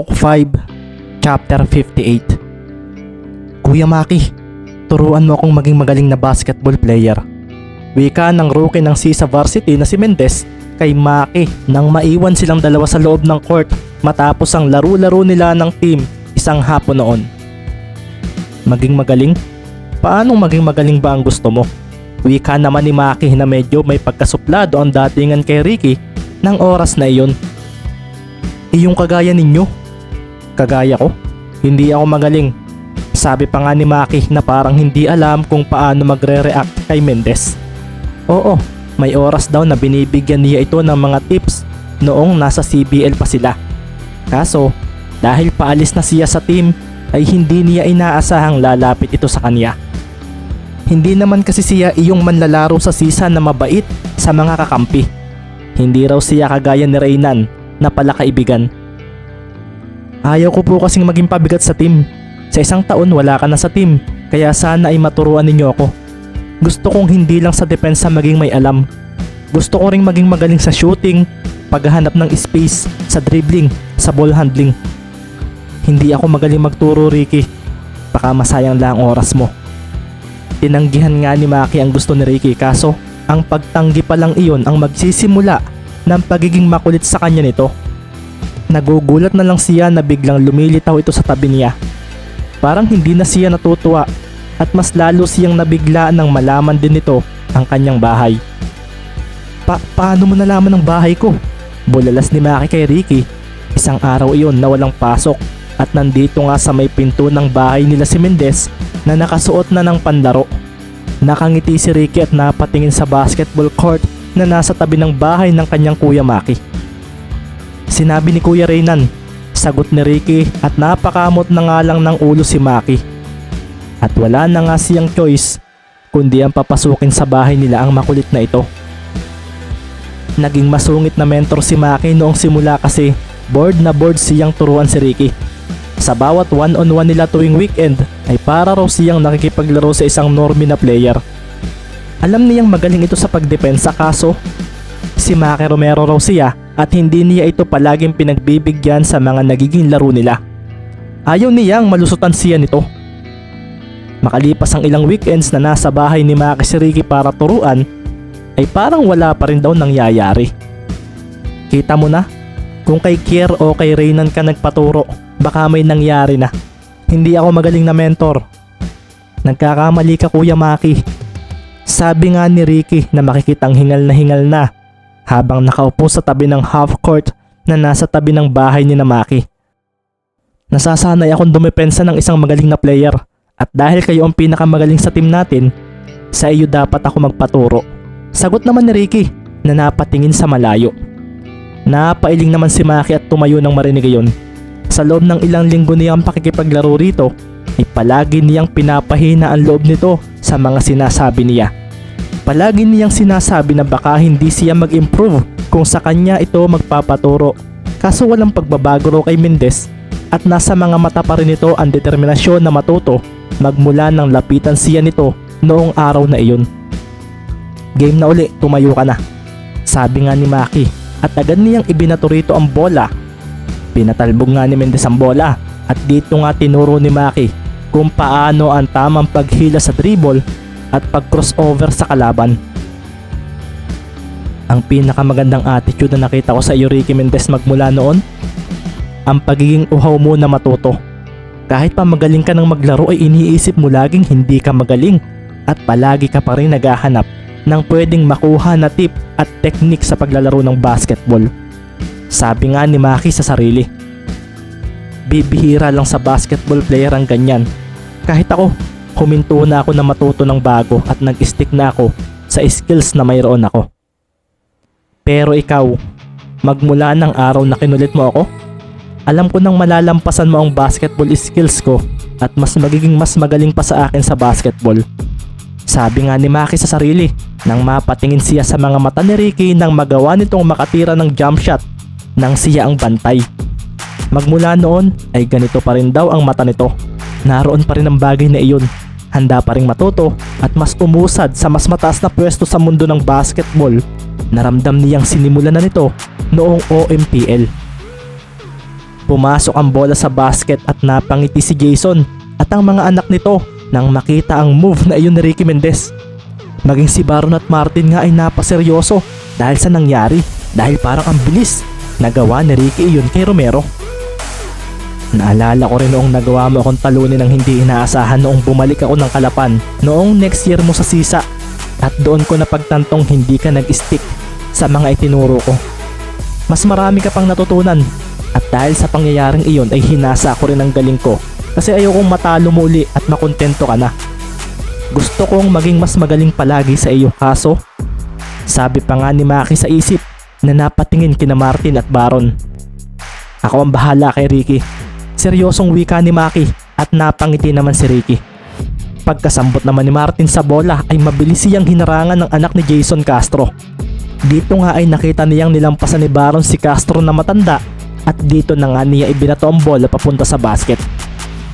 Book 5, Chapter 58. Kuya Maki, turuan mo akong maging magaling na basketball player. Wika ng rookie ng SISA Varsity na si Mendez kay Maki nang maiwan silang dalawa sa loob ng court matapos ang laro-laro nila ng team isang hapon noon. Maging magaling? Paanong maging magaling ba ang gusto mo? Wika naman ni Maki na medyo may pagkasuplado ang datingan kay Ricky ng oras na iyon. Iyong kagaya ninyo. Kagaya ko? Hindi ako magaling. Sabi pa nga ni Maki na parang hindi alam kung paano magre-react kay Mendez. Oo, may oras daw na binibigyan niya ito ng mga tips noong nasa CBL pa sila. Kaso, dahil paalis na siya sa team ay hindi niya inaasahang lalapit ito sa kanya. Hindi naman kasi siya iyong manlalaro sa SISA na mabait sa mga kakampi. Hindi raw siya kagaya ni Reynan na pala kaibigan. Ayaw ko po kasing maging pabigat sa team. Sa isang taon wala ka na sa team, kaya sana ay maturuan ninyo ako. Gusto kong hindi lang sa depensa maging may alam. Gusto ko ring maging magaling sa shooting, paghahanap ng space, sa dribbling, sa ball handling. Hindi ako magaling magturo, Ricky. Baka masayang lang ang oras mo. Tinanggihan nga ni Maki ang gusto ni Ricky, kaso ang pagtanggi pa lang iyon ang magsisimula ng pagiging makulit sa kanya nito. Nagugulat na lang siya na biglang lumilitaw ito sa tabi niya. Parang hindi na siya natutuwa at mas lalo siyang nabigla nang malaman din nito ang kanyang bahay. Paano mo nalaman ang bahay ko? Bulalas ni Maki kay Ricky. Isang araw iyon na walang pasok at nandito nga sa may pinto ng bahay nila si Mendez na nakasuot na ng panlaro. Nakangiti si Ricky at napatingin sa basketball court na nasa tabi ng bahay ng kanyang Kuya Maki. Sinabi ni Kuya Reynan, sagot ni Ricky at napakamot na nga lang ng ulo si Maki. At wala na nga siyang choice kundi ang papasukin sa bahay nila ang makulit na ito. Naging masungit na mentor si Maki noong simula kasi bored na bored siyang turuan si Ricky. Sa bawat one-on-one nila tuwing weekend ay para raw siyang nakikipaglaro sa isang normie na player. Alam niyang magaling ito sa pagdepensa, kaso si Maki Romero raw siya at hindi niya ito palaging pinagbibigyan sa mga nagiging laro nila. Ayaw niyang malusutan siya nito. Makalipas ang ilang weekends na nasa bahay ni Maki si Ricky para turuan, ay parang wala pa rin daw nangyayari. Kita mo na, kung kay Kier o kay Reynan ka nagpaturo, baka may nangyari na. Hindi ako magaling na mentor. Nagkakamali ka, Kuya Maki. Sabi nga ni Ricky na makikitang hingal na habang nakaupo sa tabi ng half court na nasa tabi ng bahay ni Maki. Nasasanay akong dumepensa ng isang magaling na player at dahil kayo ang pinakamagaling sa team natin, sa iyo dapat ako magpaturo. Sagot naman ni Ricky na napatingin sa malayo. Napailing naman si Maki at tumayo nang marinig iyon. Sa loob ng ilang linggo niyang pakikipaglaro rito, ay palagi niyang pinapahina ang loob nito sa mga sinasabi niya. Palagi niyang sinasabi na baka hindi siya mag-improve kung sa kanya ito magpapaturo. Kaso walang pagbabago raw kay Mendez at nasa mga mata pa rin ito ang determinasyon na matuto magmula nang lapitan siya nito noong araw na iyon. Game na uli, tumayo ka na. Sabi nga ni Maki at agad niyang ibinato rito ang bola. Pinatalbog nga ni Mendez ang bola at dito nga tinuro ni Maki kung paano ang tamang paghila sa dribble at pag-crossover sa kalaban. Ang pinakamagandang attitude na nakita ko sa iyo, Ricky Mendez, magmula noon, ang pagiging uhaw mo na matuto. Kahit pa magaling ka ng maglaro ay iniisip mo laging hindi ka magaling at palagi ka pa rin naghahanap ng pwedeng makuha na tip at technique sa paglalaro ng basketball. Sabi nga ni Maki sa sarili. Bibihira lang sa basketball player ang ganyan. Kahit ako, huminto na ako na matuto ng bago at nag-stick na ako sa skills na mayroon ako. Pero ikaw, magmula ng araw na kinulit mo ako, alam ko nang malalampasan mo ang basketball skills ko at mas magiging mas magaling pa sa akin sa basketball. Sabi nga ni Maki sa sarili nang mapatingin siya sa mga mata ni Ricky nang magawa nitong makatira ng jump shot nang siya ang bantay. Magmula noon ay ganito pa rin daw ang mata nito. Naroon pa rin ang bagay na iyon. Handa pa rin matuto at mas umusad sa mas mataas na pwesto sa mundo ng basketball. Naramdam niyang sinimulan na nito noong OMPL. Pumasok ang bola sa basket at napangiti si Jason at ang mga anak nito nang makita ang move na iyon ni Ricky Mendez. Maging si Baron at Martin nga ay napaseryoso dahil sa nangyari, dahil parang ang bilis nagawa ni Ricky iyon kay Romero. Naalala ko rin noong nagawa mo akong talunin ng hindi inaasahan noong bumalik ako ng Kalapan noong next year mo sa Sisa, at doon ko napagtantong hindi ka nag-stick sa mga itinuro ko. Mas marami ka pang natutunan, at dahil sa pangyayaring iyon ay hinasa ko rin ang galing ko kasi ayokong matalo mo uli at makontento ka na. Gusto kong maging mas magaling palagi sa iyo, kaso sabi pa nga ni Maki sa isip na napatingin kina Martin at Baron. Ako ang bahala kay Ricky. Seryosong wika ni Maki at napangiti naman si Ricky. Pagkasambot naman ni Martin sa bola ay mabilis siyang hinarangan ng anak ni Jason Castro. Dito nga ay nakita niyang nilampasan ni Baron si Castro na matanda, at dito na nga niya ibinato ang bola papunta sa basket.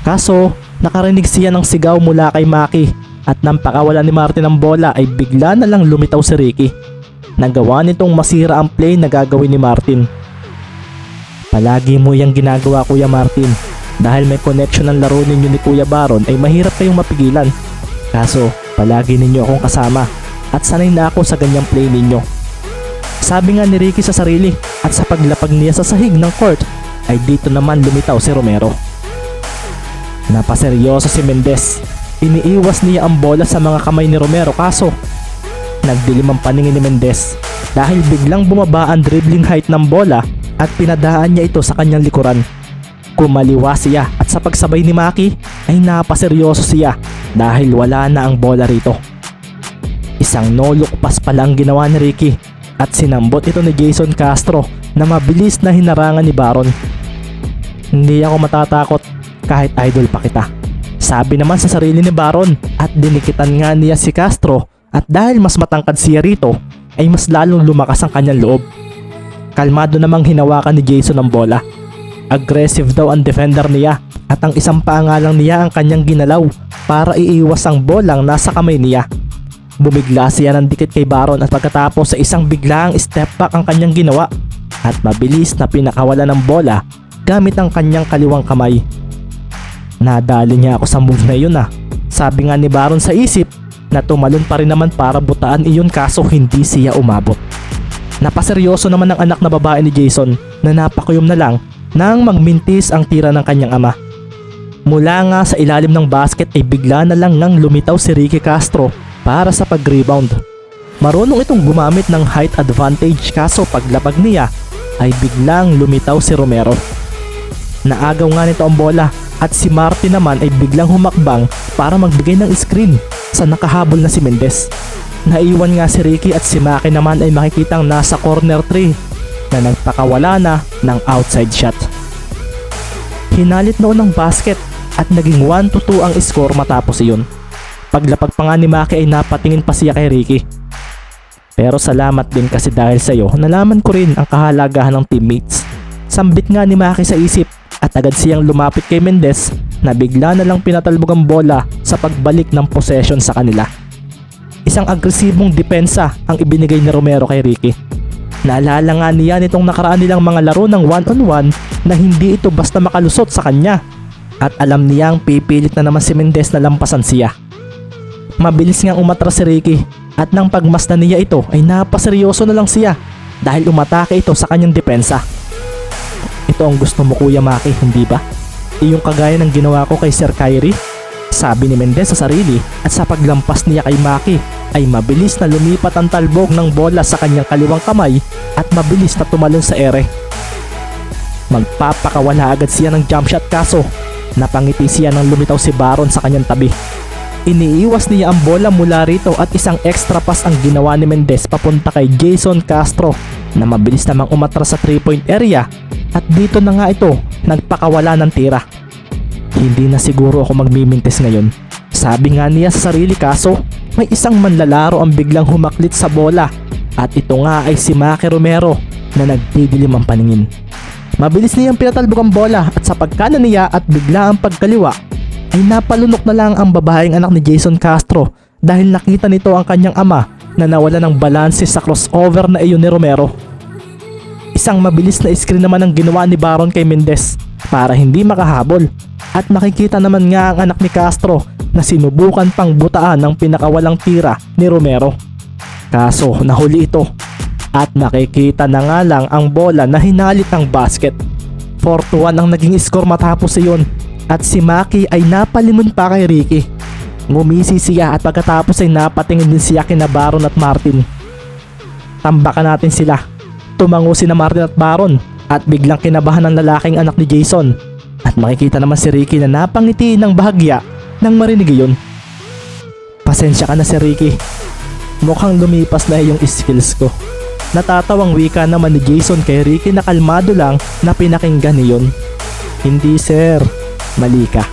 Kaso nakarinig siya ng sigaw mula kay Maki, at nang pakawala ni Martin ang bola ay bigla na lang lumitaw si Ricky. Nagawa nitong masira ang play na gagawin ni Martin. Palagi mo yang ginagawa, Kuya Martin. Dahil may connection ng laro ninyo ni Kuya Baron ay mahirap kayong mapigilan. Kaso palagi ninyo akong kasama at sanay na ako sa ganyang play ninyo. Sabi nga ni Ricky sa sarili, at sa paglapag niya sa sahig ng court ay dito naman lumitaw si Romero. Napaseryoso si Mendez. Iniiwas niya ang bola sa mga kamay ni Romero, kaso nagdilim ang paningin ni Mendez dahil biglang bumaba ang dribbling height ng bola at pinadaan niya ito sa kanyang likuran. Kumaliwa siya at sa pagsabay ni Maki ay napaseryoso siya dahil wala na ang bola rito. Isang no-look pass pala ang ginawa ni Ricky at sinambot ito ni Jason Castro na mabilis na hinarangan ni Baron. Hindi ako matatakot kahit idol pa kita, sabi naman sa sarili ni Baron, at dinikitan nga niya si Castro, at dahil mas matangkad siya rito ay mas lalong lumakas ang kanyang loob. Kalmado namang hinawakan ni Jason ang bola. Aggressive daw ang defender niya at ang isang paa nga lang niya ang kanyang ginalaw para iiwas ang bolang nasa kamay niya. Bumigla siya ng dikit kay Baron at pagkatapos sa isang biglaang step back ang kanyang ginawa at mabilis na pinakawala ng bola gamit ang kanyang kaliwang kamay. Nadali niya ako sa move na iyon, sabi nga ni Baron sa isip, na tumalon pa rin naman para butaan iyon kaso hindi siya umabot. Napaseryoso naman ang anak na babae ni Jason na napakuyom na lang nang magmintis ang tira ng kanyang ama. Mula nga sa ilalim ng basket ay bigla na lang nang lumitaw si Ricky Castro para sa pag-rebound. Marunong itong gumamit ng height advantage, kaso paglapag niya ay biglang lumitaw si Romero. Naagaw nga nito ang bola at si Martin naman ay biglang humakbang para magbigay ng screen sa nakahabol na si Mendez. Naiwan nga si Ricky at si Maki naman ay makikitang nasa corner 3 na nagpakawala na ng outside shot. Hinalit noon ng basket at naging 1-2 ang score matapos iyon. Paglapag pa nga ni Maki ay napatingin pa siya kay Ricky. Pero salamat din kasi dahil sa'yo nalaman ko rin ang kahalagahan ng teammates. Sambit nga ni Maki sa isip at agad siyang lumapit kay Mendez na bigla na lang pinatalbog ang bola sa pagbalik ng possession sa kanila. Isang agresibong depensa ang ibinigay ni Romero kay Ricky. Naalala nga niya nitong nakaraan nilang mga laro ng 1-on-1 na hindi ito basta makalusot sa kanya. At alam niyang pipilit na naman si Mendez na lampasan siya. Mabilis ngang umatras si Ricky at nang pagmasdan niya ito ay napaseryoso na lang siya dahil umatake ito sa kanyang depensa. Ito ang gusto mo, Kuya Maki, hindi ba? Iyong kagaya ng ginawa ko kay Sir Kyrie, sabi ni Mendez sa sarili, at sa paglampas niya kay Maki ay mabilis na lumipat ang talbog ng bola sa kanyang kaliwang kamay at mabilis na tumalon sa ere. Magpapakawala agad siya ng jump shot kaso napangiti siya nang lumitaw si Baron sa kanyang tabi. Iniiwas niya ang bola mula rito at isang extra pass ang ginawa ni Mendez papunta kay Jason Castro na mabilis namang umatras sa 3-point area at dito na nga ito nagpakawala ng tira. Hindi na siguro ako magmimintis ngayon, sabi nga niya sa sarili, kaso may isang manlalaro ang biglang humaklit sa bola at ito nga ay si Maki Romero na nagdidilim ang paningin. Mabilis niyang pinatalbog ang bola at sa pagkanan niya at bigla ang pagkaliwa ay napalunok na lang ang babaeng anak ni Jason Castro dahil nakita nito ang kanyang ama na nawala ng balanse sa crossover na iyon ni Romero. Isang mabilis na screen naman ang ginawa ni Baron kay Mendez para hindi makahabol. At makikita naman nga ang anak ni Castro na sinubukan pang butaan ng pinakawalang tira ni Romero. Kaso nahuli ito at makikita na nga lang ang bola na hinalit ng basket. 4-1 ang naging score matapos iyon at si Maki ay napalimon pa kay Ricky. Ngumisi siya at pagkatapos ay napatingin din siya kina Baron at Martin. Tambakan natin sila. Tumango si na Martin at Baron at biglang kinabahan ng lalaking anak ni Jason. At makikita naman si Ricky na napangiti ng bahagya nang marinig iyon. Pasensya ka na si Ricky. Mukhang lumipas na yung skills ko. Natatawang wika naman ni Jason kay Ricky na kalmado lang na pinakinggan niyon. Hindi sir, mali ka.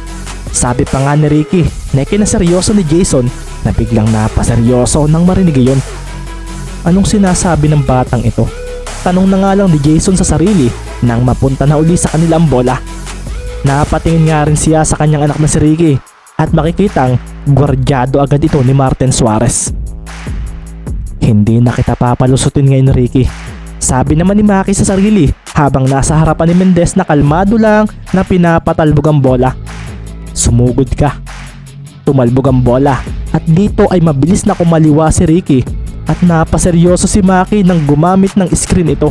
Sabi pa nga ni Ricky na kinaseryoso ni Jason na biglang napaseryoso nang marinig iyon. Anong sinasabi ng batang ito? Tanong na nga lang ni Jason sa sarili nang mapunta na uli sa kanila ang bola. Napatingin nga rin siya sa kanyang anak na si Ricky at makikitang gwardyado agad ito ni Martin Suarez. Hindi na kita papalusutin ngayon, Ricky. Sabi naman ni Maki sa sarili habang nasa harapan ni Mendez na kalmado lang na pinapatalbog ang bola. Sumugod ka. Tumalbog ang bola at dito ay mabilis na kumaliwa si Ricky at napaseryoso si Maki nang gumamit ng screen ito.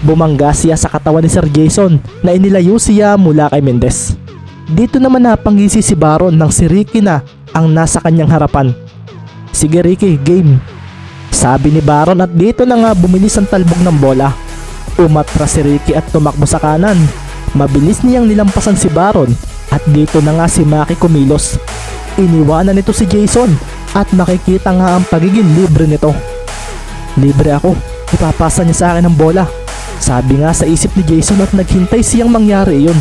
Bumangga siya sa katawan ni Sir Jason na inilayo siya mula kay Mendez. Dito naman napangisi si Baron nang si Ricky na ang nasa kanyang harapan. Sige Ricky, game. Sabi ni Baron at dito na nga bumilis ang talbog ng bola. Umatras si Ricky at tumakbo sa kanan. Mabilis niyang nilampasan si Baron at dito na nga si Maki kumilos. Iniwanan nito si Jason at makikita nga ang pagiging libre nito. Libre ako, ipapasa niya sa akin ang bola. Sabi nga sa isip ni Jason at naghintay siyang mangyari iyon.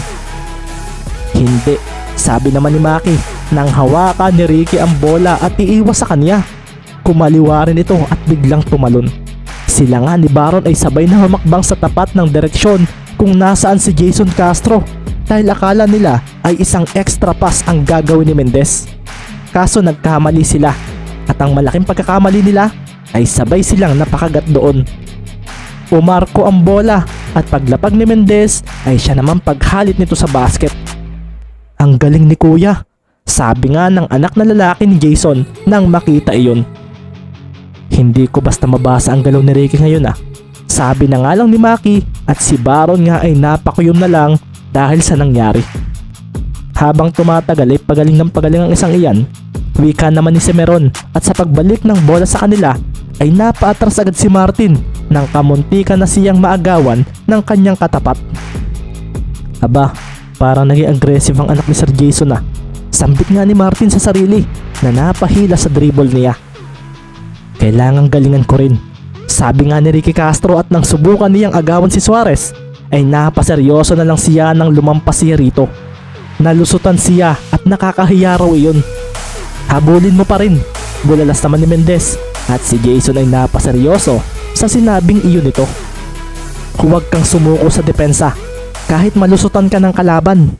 Hindi, sabi naman ni Maki nang hawakan ni Ricky ang bola at iiwas sa kanya. Kumaliwa rin ito at biglang tumalon. Sila nga ni Baron ay sabay na humakbang sa tapat ng direksyon kung nasaan si Jason Castro dahil akala nila ay isang extra pass ang gagawin ni Mendez. Kaso nagkamali sila at ang malaking pagkakamali nila ay sabay silang napakagat doon. Umarko ang bola at paglapag ni Mendez ay siya naman paghalit nito sa basket. Ang galing ni kuya, sabi nga ng anak na lalaki ni Jason nang makita iyon. Hindi ko basta mabasa ang galaw ni Ricky ngayon ah. Sabi na nga lang ni Maki at si Baron nga ay napakuyom na lang dahil sa nangyari. Habang tumatagal ay pagaling ng pagaling ang isang iyan, wika naman ni Semeron at sa pagbalik ng bola sa kanila ay napaatras agad si Martin nang kamuntikan na siyang maagawan ng kanyang katapat. Aba, parang naging aggressive ang anak ni Sir Jason ah. Sambit nga ni Martin sa sarili na napahila sa dribble niya. Kailangang galingan ko rin. Sabi nga ni Ricky Castro at nang subukan niyang agawan si Suarez ay napaseryoso na lang siya nang lumampas siya rito. Nalusutan siya at nakakahiya raw iyon. Habulin mo pa rin, bulalas naman ni Mendez at si Jason ay napaseryoso sa sinabing iyon nito. Huwag kang sumuko sa depensa kahit malusutan ka ng kalaban.